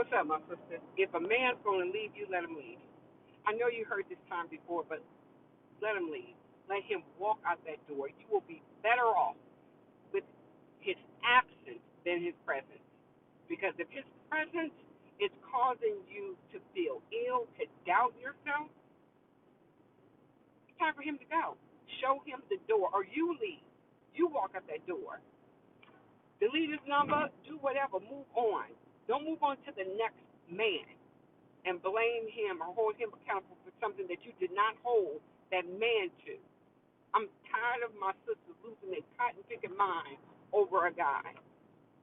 What's up, my sister? If a man's going to leave you, let him leave. I know you heard this time before, but let him leave. Let him walk out that door. You will be better off with his absence than his presence. Because if his presence is causing you to feel ill, to doubt yourself, it's time for him to go. Show him the door, or you leave. You walk out that door. Delete his number, do whatever, move on. Don't move on to the next man and blame him or hold him accountable for something that you did not hold that man to. I'm tired of my sisters losing their cotton picking mind over a guy.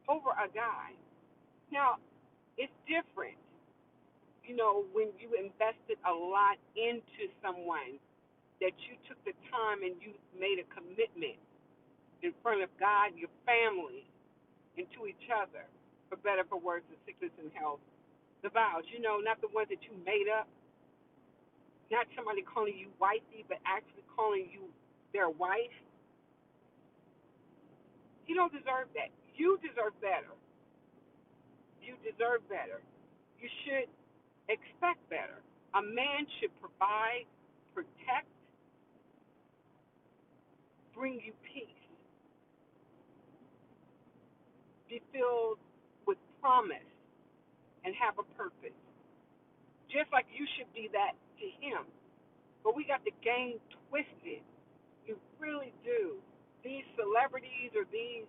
Over a guy. Now, it's different, when you invested a lot into someone, that you took the time and you made a commitment in front of God, your family, and to each other, for better, for worse, in sickness and health. The vows, not the ones that you made up, not somebody calling you wifey, but actually calling you their wife. You don't deserve that. You deserve better. You deserve better. You should expect better. A man should provide, protect, bring you peace, be filled with promise, and have a purpose. Just like you should be that to him. But we got the game twisted. You really do. These celebrities or these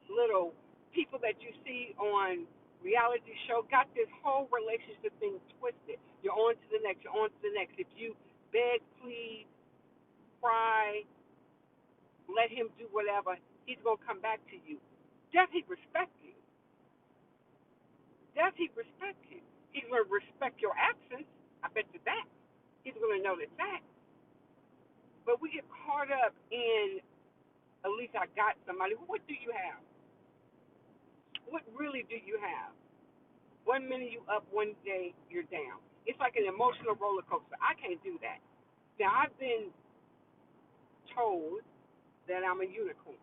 little people that you see on reality show got this whole relationship thing twisted. You're on to the next, you're on to the next. If you beg, plead, cry, let him do whatever, he's going to come back to you. Does he respect you? Does he respect you? He's going to respect your absence. I bet you that. He's going to notice that. But we get caught up in, at least I got somebody. What do you have? What really do you have? 1 minute you up, one day you're down. It's like an emotional roller coaster. I can't do that. Now, I've been told that I'm a unicorn.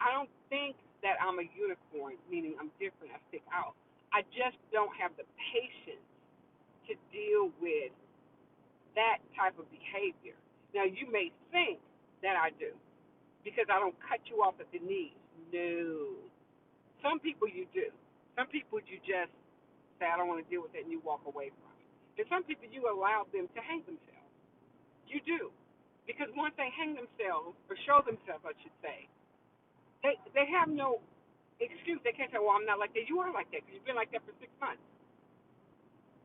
I don't think that I'm a unicorn, meaning I'm different, I stick out. I just don't have the patience to deal with that type of behavior. Now, you may think that I do because I don't cut you off at the knees. No. Some people you do. Some people you just say, I don't want to deal with it, and you walk away from it. And some people you allow them to hang themselves. You do. Because once they hang themselves, or show themselves, I should say, they have no excuse. They can't say, well, I'm not like that. You are like that because you've been like that for 6 months.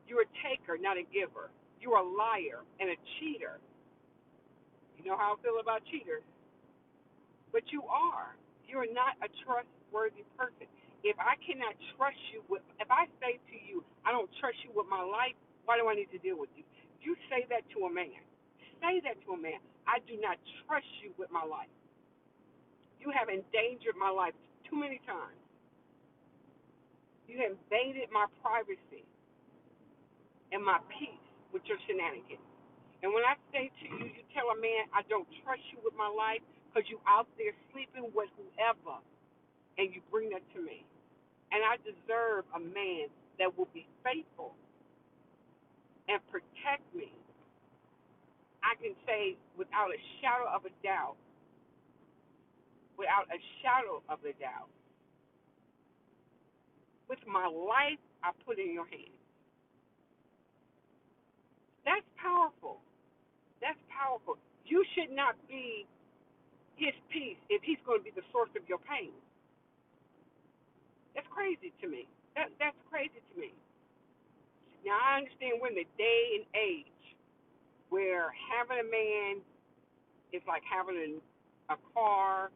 You're a taker, not a giver. You're a liar and a cheater. You know how I feel about cheaters. But you are. You're not a trustworthy person. If I cannot trust you if I say to you, I don't trust you with my life, why do I need to deal with you? You say that to a man. Say that to a man. I do not trust you with my life. You have endangered my life too many times. You have invaded my privacy and my peace with your shenanigans. And when I say to you, you tell a man, I don't trust you with my life because you out there sleeping with whoever, and you bring that to me. And I deserve a man that will be faithful and protect me. I can say without a shadow of a doubt, with my life I put in your hands. That's powerful. That's powerful. You should not be his peace if he's going to be the source of your pain. That's crazy to me. That's crazy to me. Now, I understand we're in the day and age where having a man is like having a car,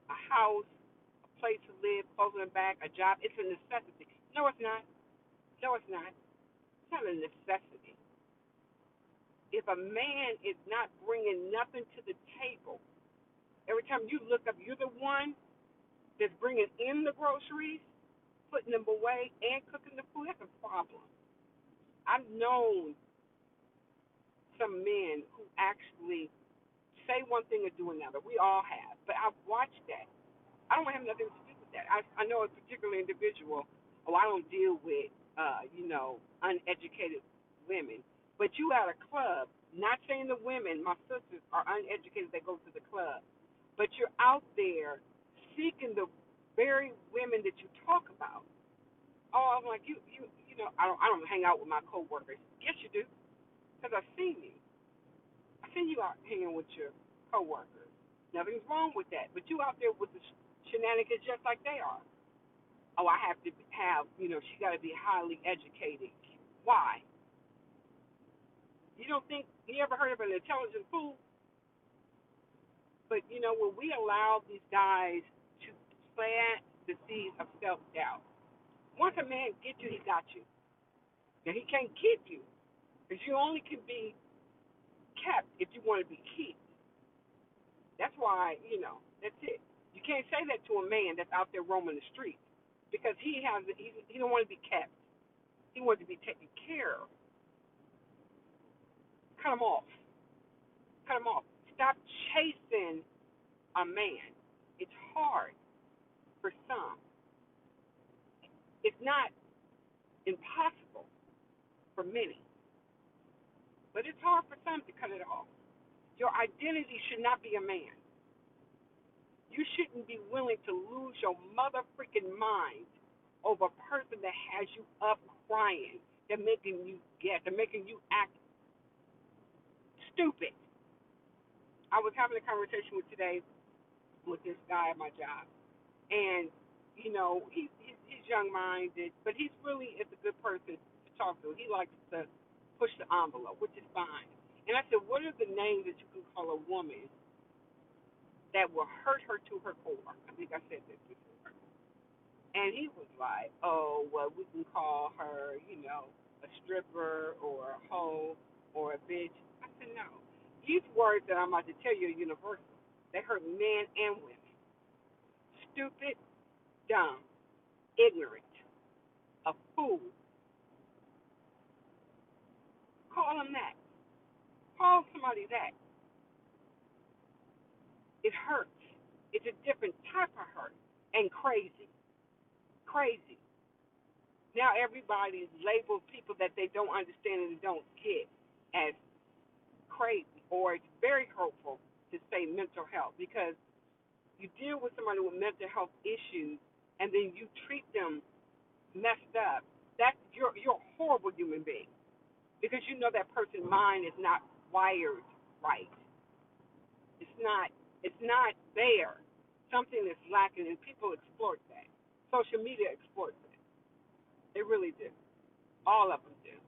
a house, a place to live, clothes on the back, a job. It's a necessity. No, it's not. No, it's not. It's not a necessity. If a man is not bringing nothing to the table, every time you look up, you're the one that's bringing in the groceries, putting them away, and cooking the food. That's a problem. I've known some men who actually say one thing or do another. We all have. But I've watched that. I don't have nothing to do with that. I know a particular individual oh, I don't deal with, uneducated women. But you at a club, not saying the women, my sisters are uneducated that go to the club, but you're out there seeking the very women that you talk about. Oh, I'm like, I don't hang out with my coworkers. Yes, you do, because I've seen you. I've seen you out hanging with your coworkers. Nothing's wrong with that, but you out there with the shenanigans just like they are. Oh, I have to have, she got to be highly educated. Why? You don't think you ever heard of an intelligent fool? But when we allow these guys to plant the seeds of self doubt, once a man gets you, he got you. Now he can't keep you, because you only can be kept if you want to be kept. That's why, that's it. You can't say that to a man that's out there roaming the streets, because he don't want to be kept. He wants to be taken care of. Cut him off. Cut him off. Stop chasing a man. It's hard for some. It's not impossible for many, but it's hard for some to cut it off. Your identity should not be a man. You shouldn't be willing to lose your mother freaking mind over a person that has you up crying. They're making you get. They're making you act stupid. I was having a conversation with this guy at my job, and he's young-minded, but he's really is a good person to talk to. He likes to push the envelope, which is fine. And I said, what are the names that you can call a woman that will hurt her to her core? I think I said this before. And he was like, oh, well, we can call her, a stripper or a hoe or a bitch. I said, no. These words that I'm about to tell you are universal. They hurt men and women. Stupid, dumb, ignorant, a fool. Call them that. Call somebody that. It hurts. It's a different type of hurt. And crazy. Crazy. Now everybody labels people that they don't understand and don't get as crazy, or it's very hurtful to say mental health, because you deal with somebody with mental health issues and then you treat them messed up. That's you're a horrible human being, because you know that person's mind is not wired right. It's not there. Something is lacking, and people exploit that. Social media exploits it. They really do. All of them do.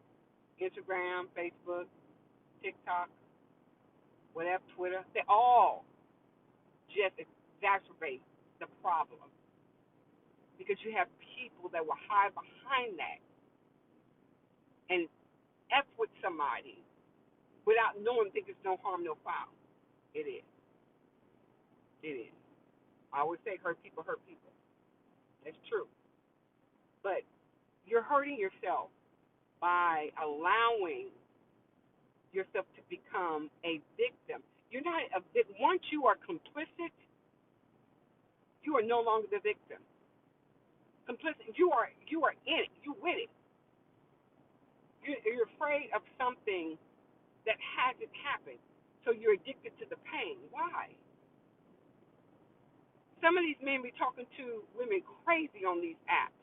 Instagram, Facebook, TikTok, whatever, Twitter. They all just exacerbate the problem, because you have people that will hide behind that and F with somebody without knowing, think it's no harm, no foul. It is. It is. I always say hurt people hurt people. That's true. But you're hurting yourself by allowing yourself to become a victim. You're not a victim. Once you are complicit, you are no longer the victim. Complicit, you are in it. You with it. You're afraid of something that hasn't happened, so you're addicted to the pain. Why? Some of these men be talking to women crazy on these apps,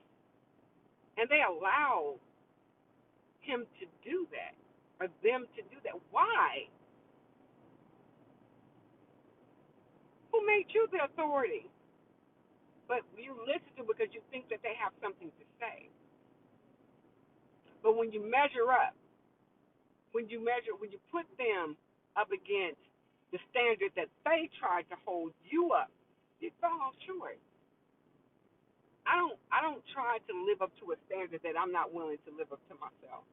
and they allow him to do that, or them to do that. Why? Who made you the authority? But you listen to because you think that they have something to say. But when you measure up, when you put them up against the standard that they tried to hold you up, you fall short. I don't try to live up to a standard that I'm not willing to live up to myself.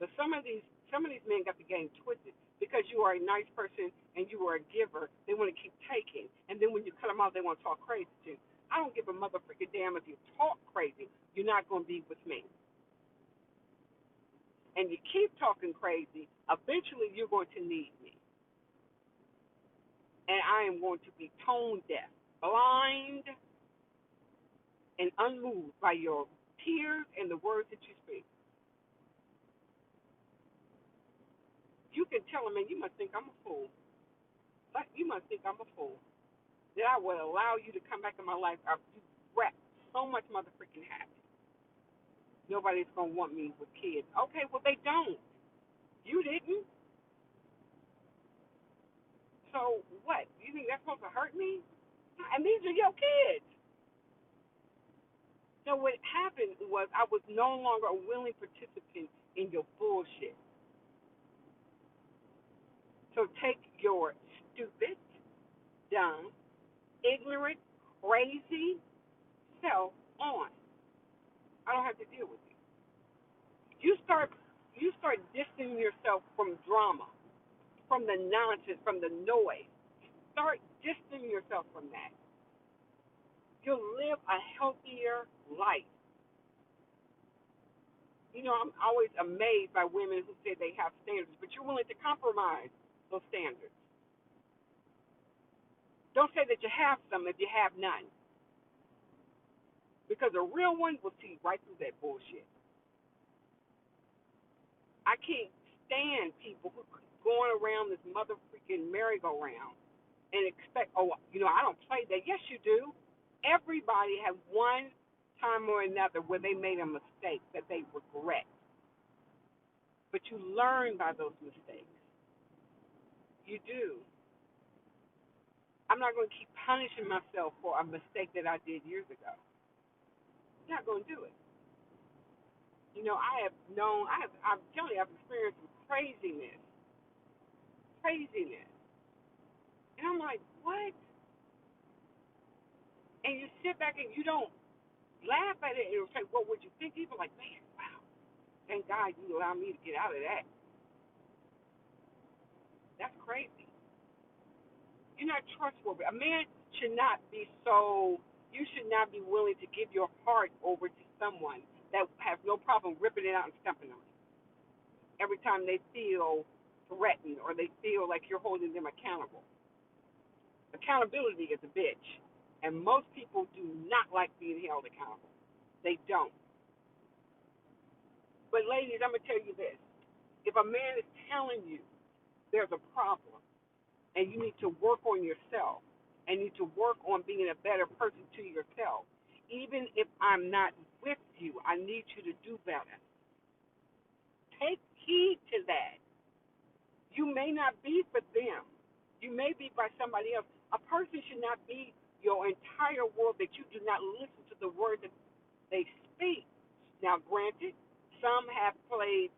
But some of these men got the game twisted, because you are a nice person and you are a giver. They want to keep taking, and then when you cut them off, they want to talk crazy to you. I don't give a mother freaking damn if you talk crazy. You're not going to be with me. And you keep talking crazy, eventually you're going to need me. And I am going to be tone deaf, blind, and unmoved by your tears and the words that you speak. You can tell a man, you must think I'm a fool. Like, you must think I'm a fool. That I would allow you to come back in my life after you wrecked so much motherfucking happiness. Nobody's going to want me with kids. Okay, well, they don't. You didn't. So what? You think that's supposed to hurt me? And these are your kids. So what happened was I was no longer a willing participant in your bullshit. So take your stupid, dumb, ignorant, crazy self on. I don't have to deal with you. You start distancing yourself from drama, from the nonsense, from the noise. Start distancing yourself from that. You'll live a healthier life. You know, I'm always amazed by women who say they have standards, but you're willing to compromise those standards. Don't say that you have some if you have none. Because a real one will see right through that bullshit. I can't stand people who going around this mother freaking merry-go-round and expect, oh, you know, I don't play that. Yes, you do. Everybody has one time or another where they made a mistake that they regret. But you learn by those mistakes. You do. I'm not going to keep punishing myself for a mistake that I did years ago. I'm not going to do it. You know, I'm telling you, I've experienced some craziness. And I'm like, what? And you sit back and you don't laugh at it and say, what would you think? People are like, man, wow, thank God you allowed me to get out of that. That's crazy. You're not trustworthy. A man should not be so, you should not be willing to give your heart over to someone that has no problem ripping it out and stumping on it every time they feel threatened or they feel like you're holding them accountable. Accountability is a bitch. And most people do not like being held accountable. They don't. But ladies, I'm going to tell you this. If a man is telling you there's a problem and you need to work on yourself and need to work on being a better person to yourself, even if I'm not with you, I need you to do better. Take heed to that. You may not be for them. You may be by somebody else. A person should not be your entire world that you do not listen to the word that they speak. Now, granted, some have played,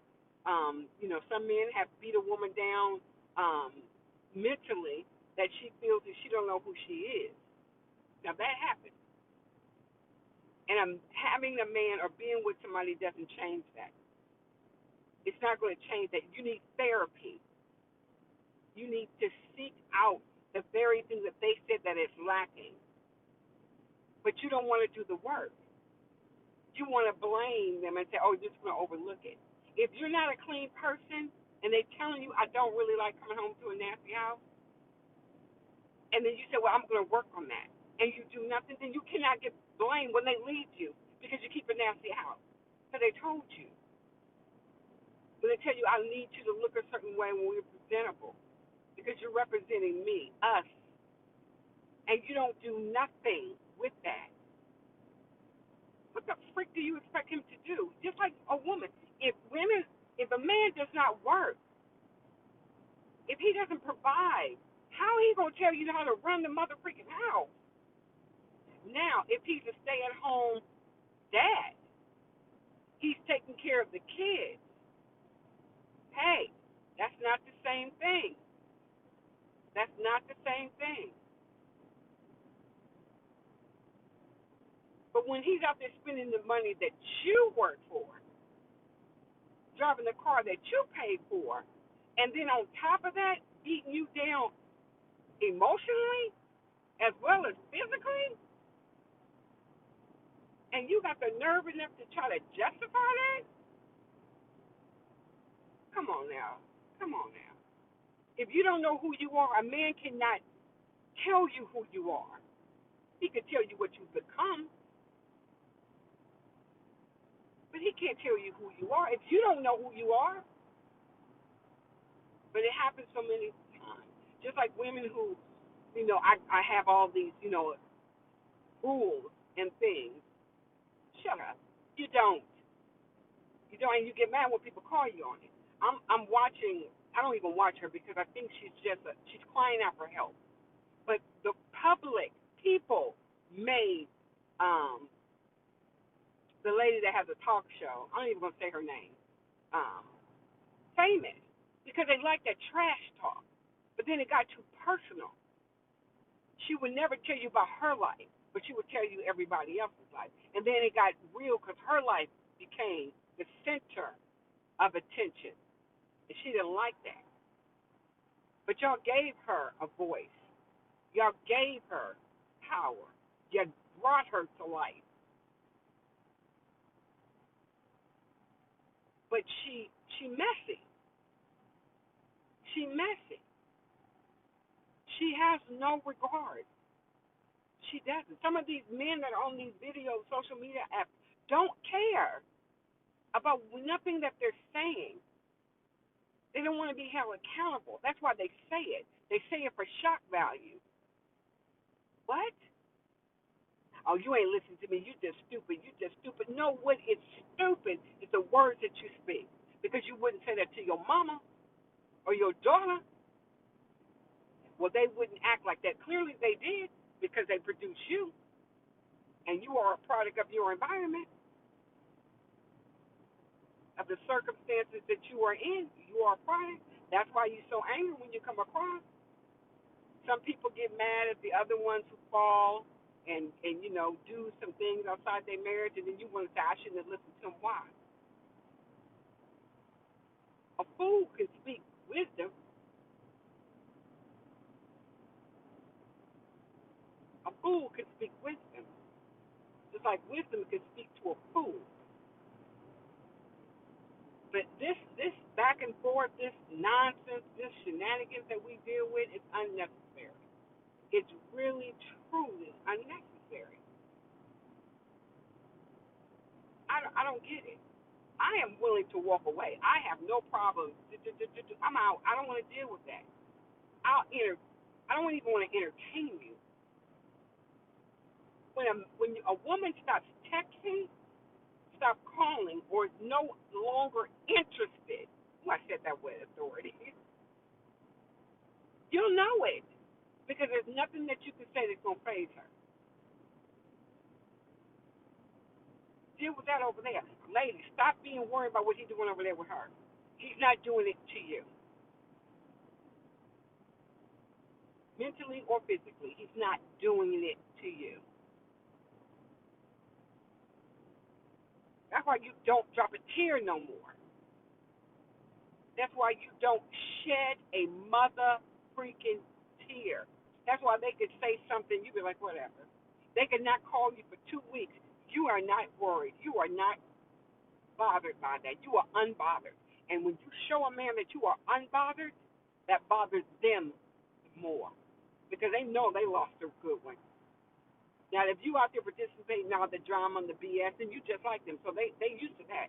some men have beat a woman down mentally that she feels that she don't know who she is. Now, that happens. And having a man or being with somebody doesn't change that. It's not going to change that. You need therapy. You need to seek out the very thing that they said that is lacking. But you don't want to do the work. You want to blame them and say, oh, you're just going to overlook it. If you're not a clean person and they're telling you, I don't really like coming home to a nasty house, and then you say, well, I'm going to work on that, and you do nothing, then you cannot get blamed when they leave you because you keep a nasty house. Because they told you. When they tell you, I need you to look a certain way when we're presentable because you're representing me, us, and you don't do nothing with that. What the frick do you expect him to do? Just like a woman. If a man does not work, if he doesn't provide, how he gonna tell you how to run the mother freaking house? Now, if he's a stay-at-home dad, he's taking care of the kids. Hey, that's not the same thing. That's not the same thing. But when he's out there spending the money that you work for, driving the car that you paid for, and then on top of that, beating you down emotionally as well as physically, and you got the nerve enough to try to justify that? Come on now. Come on now. If you don't know who you are, a man cannot tell you who you are. He can tell you what you've become. But he can't tell you who you are if you don't know who you are. But it happens so many times. Just like women who, I have all these, rules and things. Shut up. You don't. You don't, and you get mad when people call you on it. I'm watching. I don't even watch her because I think she's crying out for help. But the public, people made um, the lady that has a talk show. I'm not even gonna say her name. Um, famous because they like that trash talk. But then it got too personal. She would never tell you about her life, but she would tell you everybody else's life. And then it got real because her life became the center of attention. And she didn't like that. But y'all gave her a voice. Y'all gave her power. You brought her to life. But she messy. She messy. She has no regard. She doesn't. Some of these men that are on these videos, social media apps, don't care about nothing that they're saying. They don't want to be held accountable. That's why they say it. They say it for shock value. What? Oh, you ain't listening to me. You just stupid. You just stupid. No, what is stupid is the words that you speak. Because you wouldn't say that to your mama or your daughter. Well, they wouldn't act like that. Clearly they did because they produced you. And you are a product of your environment, of the circumstances that you are in. You are a product. That's why you're so angry when you come across. Some people get mad at the other ones who fall and do some things outside their marriage, and then you want to say, I shouldn't have listened to him. Why? A fool can speak wisdom. A fool can speak wisdom. Just like wisdom can speak to a fool. But this back and forth, this nonsense, this shenanigans that we deal with is unnecessary. It's really, truly unnecessary. I don't get it. I am willing to walk away. I have no problem. I'm out. I don't want to deal with that. I don't even want to entertain you. When a woman stops texting, stop calling, or is no longer interested, I said that with authority. You'll know it because there's nothing that you can say that's gonna phase her. Deal with that over there, lady. Stop being worried about what he's doing over there with her. He's not doing it to you, mentally or physically. He's not doing it to you. That's why you don't drop a tear no more. That's why you don't shed a mother freaking tear. That's why they could say something, you be like, whatever. They could not call you for 2 weeks. You are not worried. You are not bothered by that. You are unbothered. And when you show a man that you are unbothered, that bothers them more. Because they know they lost a good one. Now, if you out there participating in all the drama and the BS, then you just like them. So they used to that.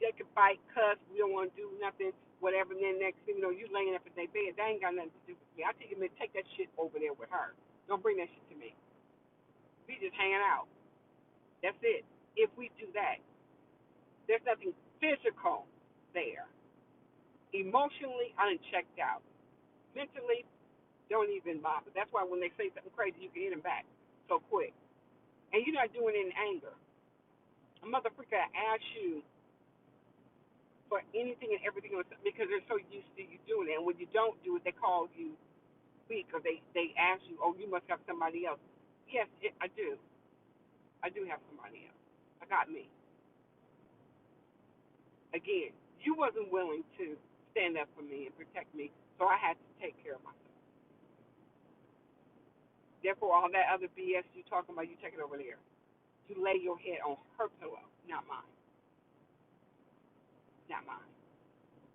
They can fight, cuss, we don't want to do nothing, whatever, and then next thing you know, you laying up in their bed. They ain't got nothing to do with me. I tell you, man, take that shit over there with her. Don't bring that shit to me. We just hanging out. That's it. If we do that, there's nothing physical there. Emotionally, I done checked out. Mentally, don't even bother. That's why when they say something crazy, you can hit them back so quick. And you're not doing it in anger. A motherfucker asks you for anything and everything else because they're so used to you doing it. And when you don't do it, they call you weak or they ask you, oh, you must have somebody else. Yes, I do. I do have somebody else. I got me. Again, you wasn't willing to stand up for me and protect me, so I had to take care of myself. Therefore, all that other BS you talking about, you take it over there. You lay your head on her pillow, not mine. Not mine.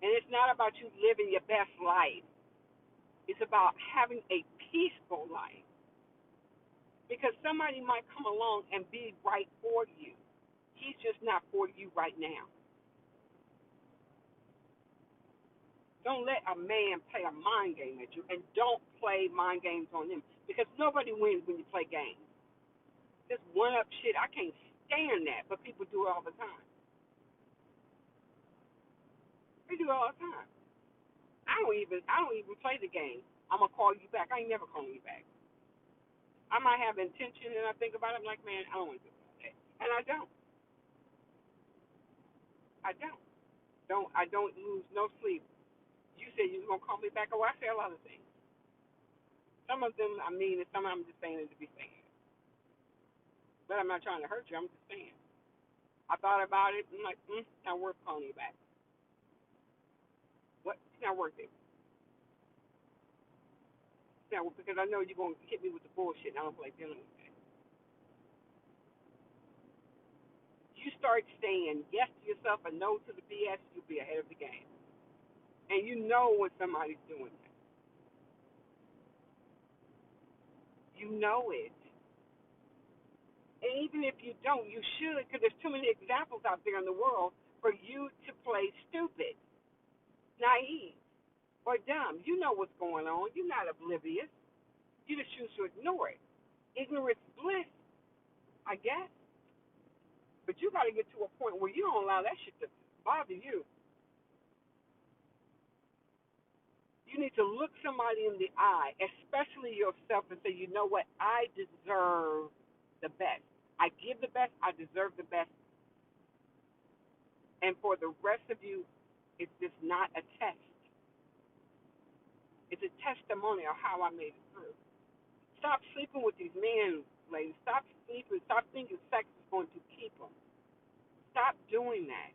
And it's not about you living your best life. It's about having a peaceful life. Because somebody might come along and be right for you. He's just not for you right now. Don't let a man play a mind game at you, and don't play mind games on him because nobody wins when you play games. This one up shit, I can't stand that, but people do it all the time. They do it all the time. I don't even play the game. I'm gonna call you back. I ain't never calling you back. I might have intention and I think about it, I'm like, man, I don't want to do that. And I don't. I don't. I don't lose no sleep. You said you was gonna call me back. Oh, I say a lot of things. Some of them I mean and some of them I'm just saying it to be saying. But I'm not trying to hurt you, I'm just saying. I thought about it, I'm like, it's not worth calling you back. What? It's not worth it. It's not worth, because I know you're gonna hit me with the bullshit and I don't like dealing with that. You start saying yes to yourself and no to the BS, you'll be ahead of the game. And you know when somebody's doing that. You know it. And even if you don't, you should, because there's too many examples out there in the world for you to play stupid, naive, or dumb. You know what's going on. You're not oblivious. You just choose to ignore it. Ignorance bliss, I guess. But you got to get to a point where you don't allow that shit to bother you. You need to look somebody in the eye, especially yourself, and say, you know what? I deserve the best. I give the best. I deserve the best. And for the rest of you, it's just not a test. It's a testimony of how I made it through. Stop sleeping with these men, ladies. Stop sleeping. Stop thinking sex is going to keep them. Stop doing that.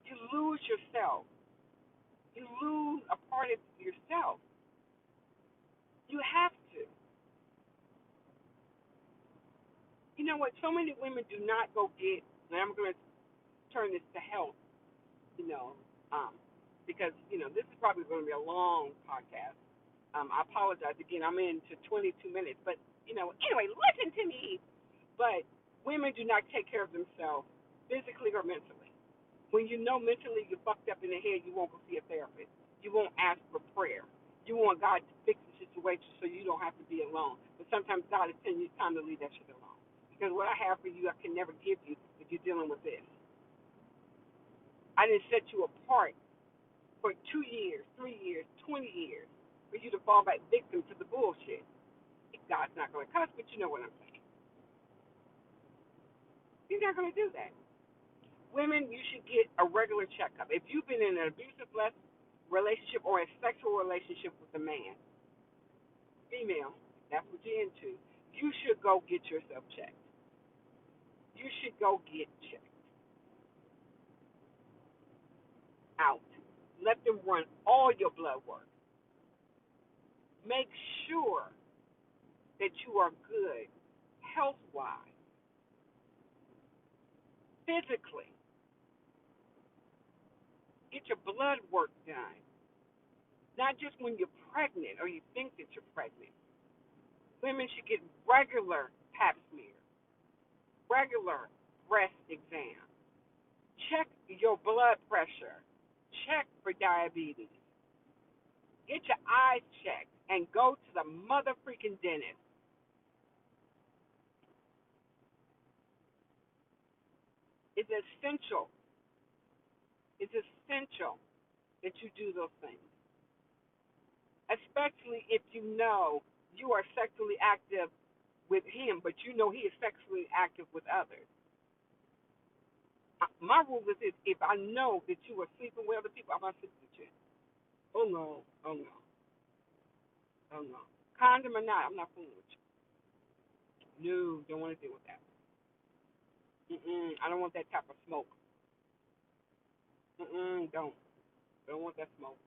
You lose yourself. You lose a part of yourself. You have to. You know what? So many women do not go get, and I'm going to turn this to health, you know, because, this is probably going to be a long podcast. I apologize again. I'm into 22 minutes, but, anyway, listen to me. But women do not take care of themselves physically or mentally. When you know mentally you're fucked up in the head, you won't go see a therapist. You won't ask for prayer. You want God to fix the situation so you don't have to be alone. But sometimes God is telling you it's time to leave that shit alone. Because what I have for you, I can never give you if you're dealing with this. I didn't set you apart for 2 years, 3 years, 20 years for you to fall back victim to the bullshit. God's not going to cuss, but you know what I'm saying. He's not going to do that. Women, you should get a regular checkup. If you've been in an abusive relationship or a sexual relationship with a man, female, that's what you're into, you should go get yourself checked. You should go get checked out. Let them run all your blood work. Make sure that you are good health-wise, physically. Get your blood work done. Not just when you're pregnant or you think that you're pregnant. Women should get regular pap smears, regular breast exams. Check your blood pressure. Check for diabetes. Get your eyes checked and go to the mother freaking dentist. It's essential. It's essential that you do those things. Especially if you know you are sexually active with him, but you know he is sexually active with others. My rule is this: if I know that you are sleeping with other people, I'm not sleeping with you. Oh no, oh no, oh no. Condom or not, I'm not fooling with you. No, don't want to deal with that. I don't want that type of smoke. Don't want that smoke.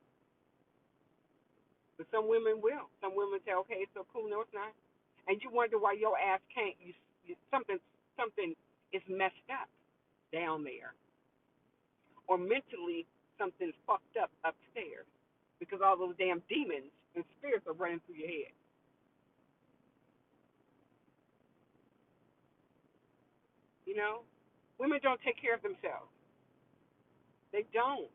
But some women will. Some women say, okay, it's so cool. No, it's not. And you wonder why your ass can't. Something is messed up down there, or mentally something's fucked up upstairs because all those damn demons and spirits are running through your head. You know. Women don't take care of themselves. They don't.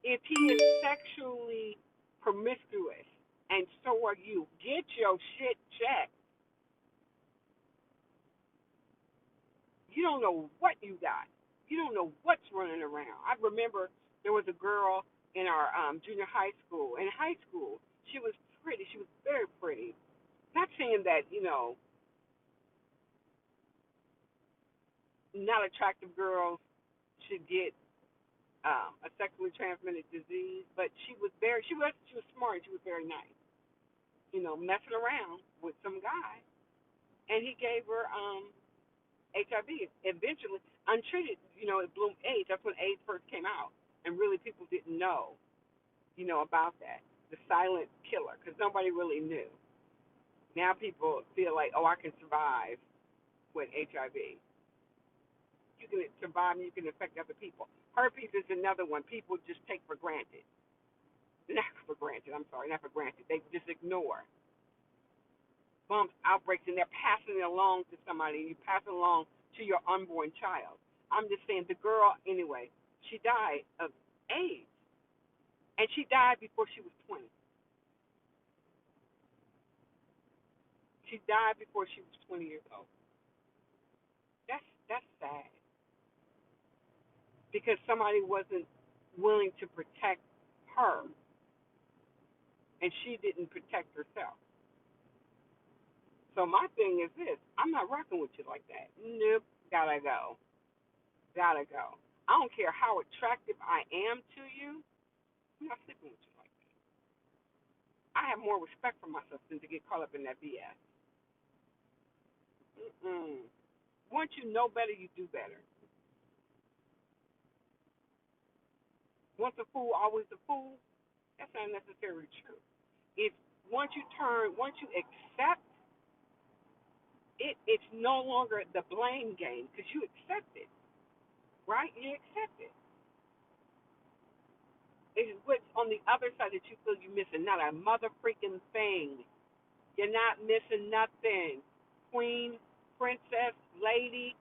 If he is sexually promiscuous and so are you, get your shit checked. You don't know what you got. You don't know what's running around. I remember there was a girl in our junior high school. In high school, she was pretty. She was very pretty. Not saying that, not attractive girls should get a sexually transmitted disease, but she was smart. She was very nice. Messing around with some guy, and he gave her HIV. Eventually, untreated, it bloomed AIDS. That's when AIDS first came out, and really people didn't know, about that, the silent killer, because nobody really knew. Now people feel like, oh, I can survive with HIV. You can survive and you can affect other people. Herpes is another one people just take for granted. Not for granted, I'm sorry, not for granted. They just ignore bumps, outbreaks, and they're passing it along to somebody, and you pass it along to your unborn child. I'm just saying, the girl, anyway, she died of AIDS, and she died before she was 20. She died before she was 20 years old. That's sad because somebody wasn't willing to protect her, and she didn't protect herself. So my thing is this: I'm not rocking with you like that. Nope, gotta go, gotta go. I don't care how attractive I am to you. I'm not sleeping with you like that. I have more respect for myself than to get caught up in that BS. Mm-mm. Once you know better, you do better. Once a fool, always a fool. That's not necessarily true. If once you accept it, it's no longer the blame game because you accept it, right? You accept it. It's what's on the other side that you feel you're missing. Not a mother freaking thing. You're not missing nothing. Queen, princess, lady,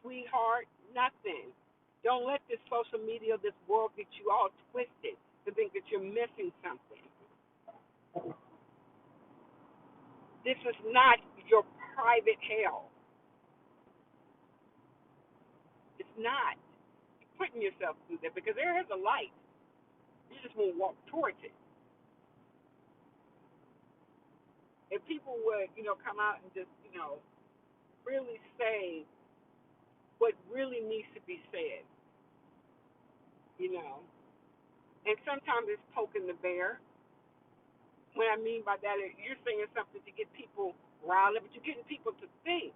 sweetheart, nothing. Don't let this social media, this world get you all twisted to think that you're missing something. This is not your private hell. It's not. You're putting yourself through that because there is a light. You just won't walk towards it. If people would, come out and just, really say what really needs to be said, you know. And sometimes it's poking the bear. What I mean by that is you're saying something to get people riled up, but you're getting people to think.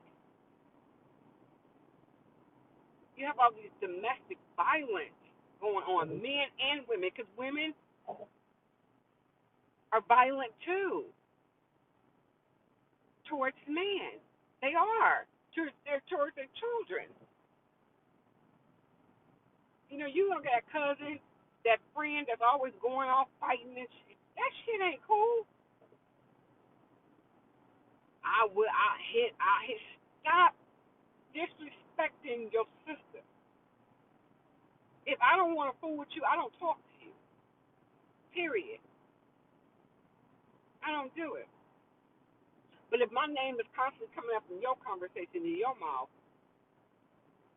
You have all these domestic violence going on, men and women, because women are violent too towards men. They are. They're towards their children. You look at that cousin, that friend that's always going off fighting and shit. That shit ain't cool. I hit, stop disrespecting your sister. If I don't want to fool with you, I don't talk to you. Period. I don't do it. But if my name is constantly coming up in your conversation, in your mouth,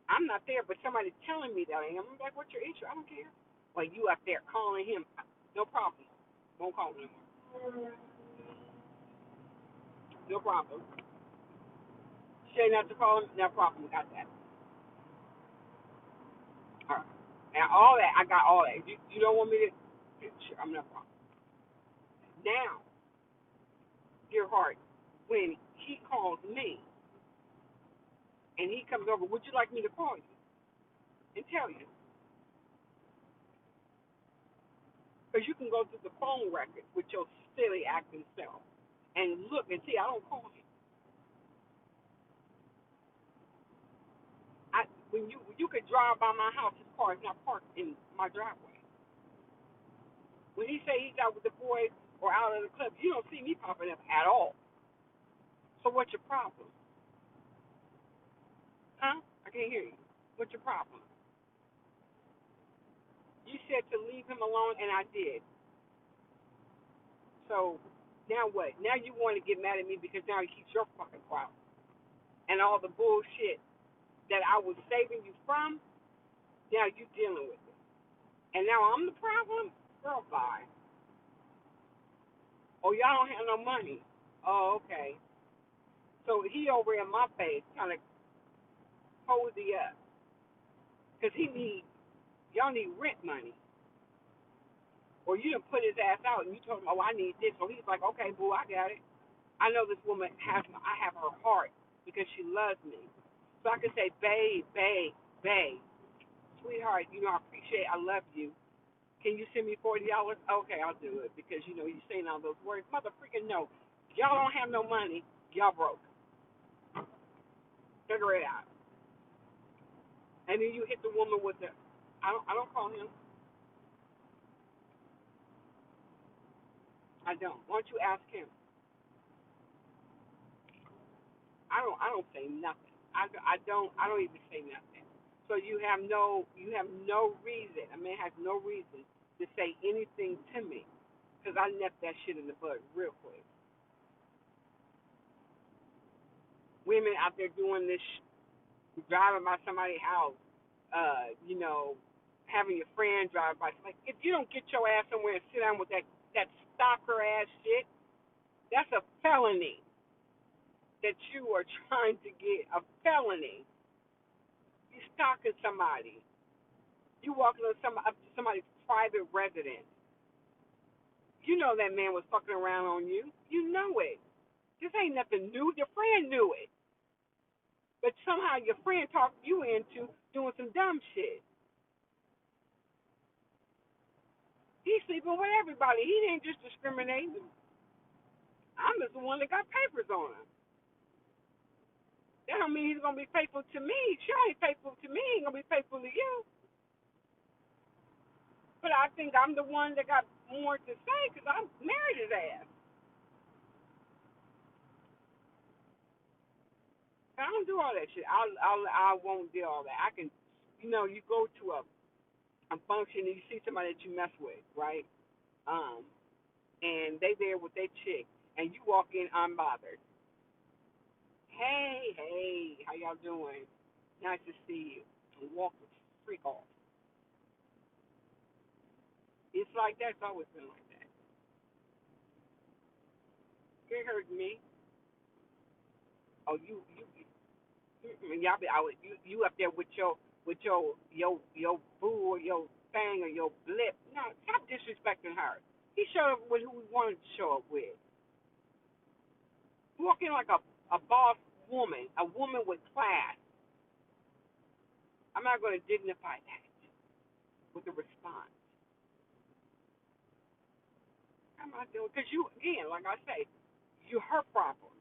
I'm not there, but somebody's telling me that I am. I'm like, what's your issue? I don't care. Well, you up there calling him. No problem. Won't call him anymore. No problem. Say not to call him. No problem. Got that. All right. And all that, I got all that. You don't want me to? Sure, I'm not problem. Now, dear heart, when he calls me and he comes over, would you like me to call you and tell you? Because you can go through the phone record with your silly acting self and look and see I don't call him. When you could drive by my house, his car is not parked in my driveway. When he say he's out with the boys or out of the club, you don't see me popping up at all. So what's your problem? Huh? I can't hear you. What's your problem? You said to leave him alone, and I did. So now what? Now you want to get mad at me because now he keeps your fucking problem and all the bullshit that I was saving you from. Now you dealing with it, and now I'm the problem. Girl, bye. Oh, y'all don't have no money. Oh, okay. So he over in my face trying to cozy up because he need y'all need rent money. Or you done put his ass out and you told him, oh, I need this. So he's like, okay, boo, I got it. I know this woman I have her heart because she loves me. So I can say, babe, babe, babe, sweetheart, I appreciate, I love you. Can you send me $40? Okay, I'll do it because you're saying all those words. Mother freaking no, y'all don't have no money. Y'all broke. Figure it out. And then you hit the woman with the, I don't call him. I don't. Why don't you ask him? I don't say nothing. I don't even say nothing. So you have no reason. A man has no reason to say anything to me because I nipped that shit in the bud real quick. Women out there doing this, driving by somebody's house, having your friend drive by. Like if you don't get your ass somewhere and sit down with that stalker ass shit, that's a felony that you are trying to get. A felony. You stalking somebody. You walking up to somebody's private residence. You know that man was fucking around on you. You know it. This ain't nothing new. Your friend knew it. But somehow your friend talked you into doing some dumb shit. He's sleeping with everybody. He didn't just discriminate. I'm just the one that got papers on him. That don't mean he's gonna be faithful to me. She ain't faithful to me. He ain't gonna be faithful to you. But I think I'm the one that got more to say because I married his ass. I don't do all that shit. I won't do all that. I can, you go to a function and you see somebody that you mess with, right? Um, and they there with their chick, and you walk in unbothered. Hey, hey, how y'all doing? Nice to see you. And walk the freak off. It's like that. It's always been like that. It hurt me. Oh, y'all be out. You up there with your boo or your thing or your blip. No, stop disrespecting her. He showed up with who we wanted to show up with. Walking like a boss woman, a woman with class. I'm not going to dignify that with a response. I'm not doing because you again, like I say, you're her problem.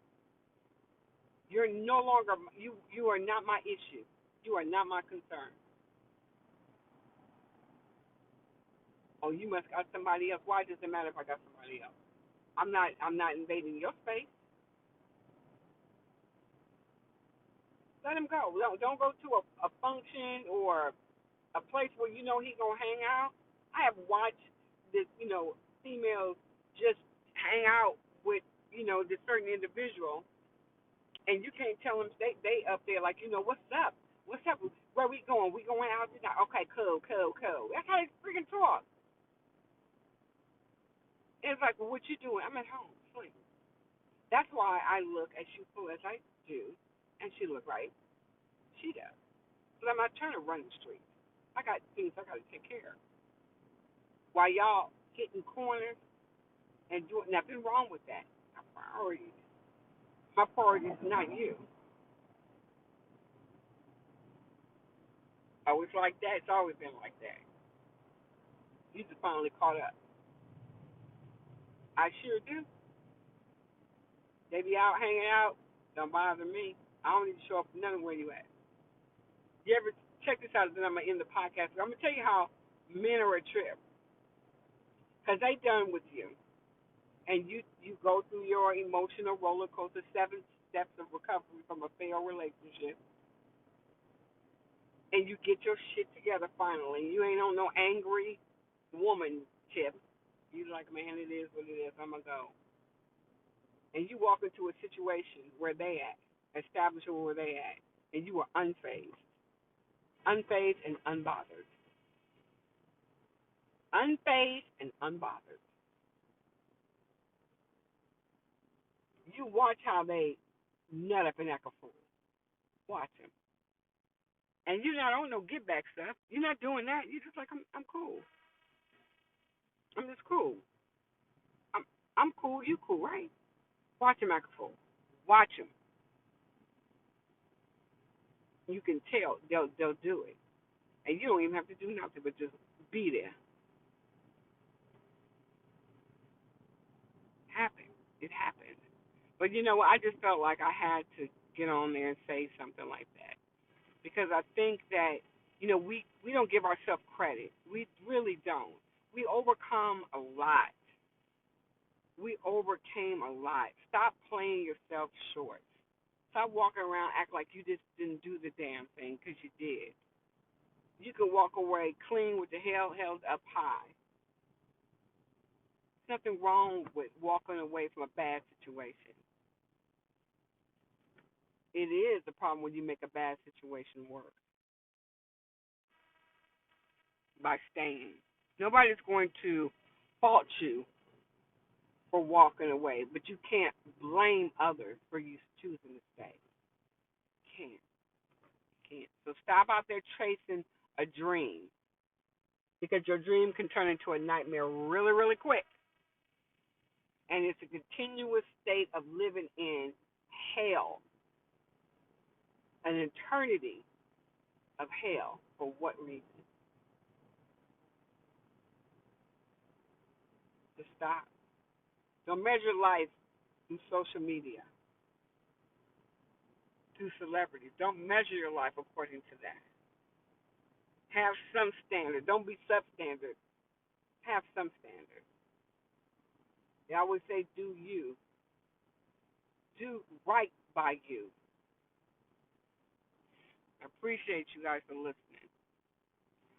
You're no longer you are not my issue. You are not my concern. Oh, you must got somebody else. Why does it matter if I got somebody else? I'm not invading your space. Let him go. Don't go to a function or a place where he gonna hang out. I have watched this, females just hang out with, this certain individual, and you can't tell them they up there like, what's up? What's up? Where we going? We going out tonight? Okay, cool, cool, cool. That's how they freaking talk. And it's like, well, what you doing? I'm at home, sleep. That's why I look as youthful as I do, and she look right. She does. But I'm not trying to run the street. I got things I got to take care of. While y'all hitting corners and doing nothing wrong with that. My priorities. My priority is not you. Oh, it's like that. It's always been like that. You just finally caught up. I sure do. They be out hanging out. Don't bother me. I don't need to show up for nothing where you at. You ever check this out? Then I'm gonna end the podcast. I'm gonna tell you how men are a trip because they done with you, and you go through your emotional roller coaster, 7 steps of recovery from a failed relationship. and you get your shit together finally. You ain't on no angry woman tip. You like, man, it is what it is. I'm gonna go. And you walk into a situation where they at, establishing where they at, and you are unfazed and unbothered, unfazed and unbothered. You watch how they nut up and act a fool. Watch them. And you're not on no get back stuff. You're not doing that. You're just like, I'm cool. I'm just cool. I'm I'm cool. You cool, right? Watch him act a fool. Watch him. You can tell they'll do it, and you don't even have to do nothing but just be there. Happen. It happens. But you know what? I just felt like I had to get on there and say something like that because I think that we don't give ourselves credit. We really don't. We overcome a lot. We overcame a lot. Stop playing yourself short. Stop walking around act like you just didn't do the damn thing because you did. You can walk away clean with the head held up high. There's nothing wrong with walking away from a bad situation. It is a problem when you make a bad situation worse by staying. Nobody's going to fault you for walking away, but you can't blame others for you choosing to stay. Can't. Can't. So stop out there chasing a dream because your dream can turn into a nightmare really, really quick. And it's a continuous state of living in hell, an eternity of hell. For what reason? To stop. Don't measure life through social media, through celebrities. Don't measure your life according to that. Have some standard. Don't be substandard. Have some standard. They always say, do you. Do right by you. I appreciate you guys for listening.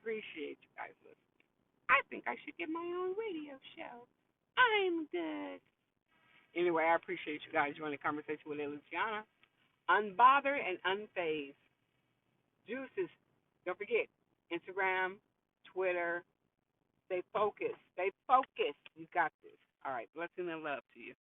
Appreciate you guys listening. I think I should get my own radio show. I'm good. Anyway, I appreciate you guys joining the conversation with Luciana. Unbothered and unfazed. Juices. Don't forget, Instagram, Twitter. Stay focused. Stay focused. You got this. All right. Blessing and love to you.